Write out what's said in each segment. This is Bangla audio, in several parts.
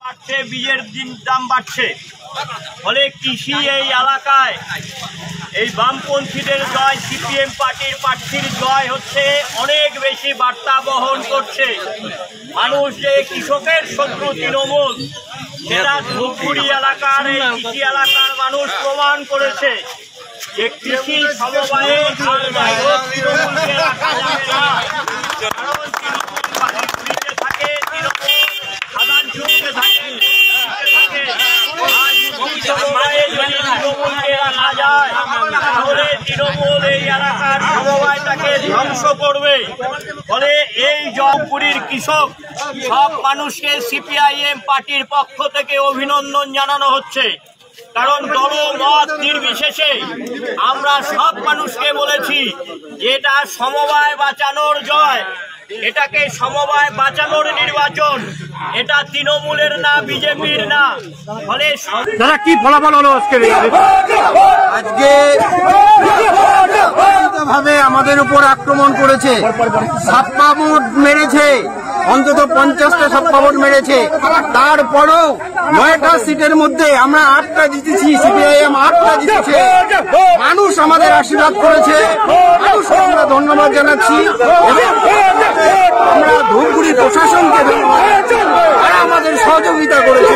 বাড়ছে, বীজের দাম বাড়ছে, ফলে কৃষি এই এলাকায় এই বামপন্থীদের জয়, সিপিএম পার্টির প্রার্থীর জয় হচ্ছে অনেক বেশি বার্তা বহন করছে। মানুষ যে কৃষকের শত্রু তৃণমূল, সেটা ধূপগুড়ি এলাকার এই কৃষি এলাকার মানুষ প্রমাণ করেছে যে কৃষি সমবায়ে তৃণমূলকে রাখা যাবে না। কারণ তৃণমূল থাকে, তৃণমূল সাধারণ যুগে থাকে, তৃণমূলকে রাখা যায় তাহলে তৃণমূল এই এলাকার সমবায়টাকে ধ্বংস করবে। ফলে এই জয়পুরীর কৃষক সব মানুষকে সিপিআইএম পার্টির পক্ষ থেকে অভিনন্দন জানানো হচ্ছে। কারণ দলমত নির্বিশেষে আমরা সব মানুষকে বলেছি যে এটা সমবায় বাঁচানোর জয়, এটাকে সমবায় বাঁচানোর নির্বাচন, এটা তৃণমূলের না, বিজেপির না। ফলে দাদা কি ফলাফল হলো আজকে ভাবে আমাদের উপর আক্রমণ করেছে, ছাপ্পা ভোট মেরেছে, অন্তত 50টা ছাপ্পা ভোট মেরেছে। তারপরও 9টা সিটের মধ্যে আমরা 8টা জিতেছি, সিপিআইএম 8টা জিতেছে। মানুষ আমাদের আশীর্বাদ করেছে, মানুষকে আমরা ধন্যবাদ জানাচ্ছি। আমরা ধূপগুড়ি প্রশাসনকে ধন্যবাদ, তারা আমাদের সহযোগিতা করেছে।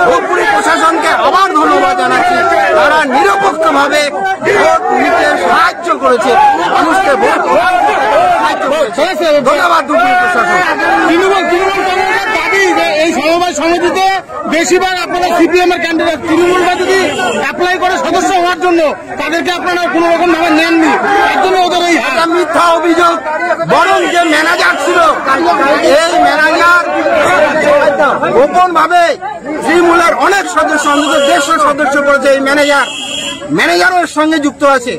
ধূপগুড়ি প্রশাসনকে আবার ধন্যবাদ জানাচ্ছি, তারা নিরপেক্ষভাবে ভোট নিতে সাহায্য করেছে, মানুষকে ভোট সাহায্য করেছে। ধন্যবাদ ধূপগুড়ি প্রশাসন। তৃণমূল দাবি যে এই সমবায় সমিতিতে বেশিরভাগ আপনারা সিপিএম এর ক্যান্ডিডেট, তৃণমূলরা যদি অ্যাপ্লাই করে সদস্য হওয়ার জন্য তাদেরকে আপনারা কোন রকম ভাবে নেননি, তার জন্য ওদের এই মিথ্যা অভিযোগ। বরং যে ম্যানেজার ছিল, এই ম্যানেজার গোপন ভাবে তৃণমূলের অনেক সদস্য, অন্তত 150 সদস্য করেছে। এই ম্যানেজারের সঙ্গে যুক্ত আছে।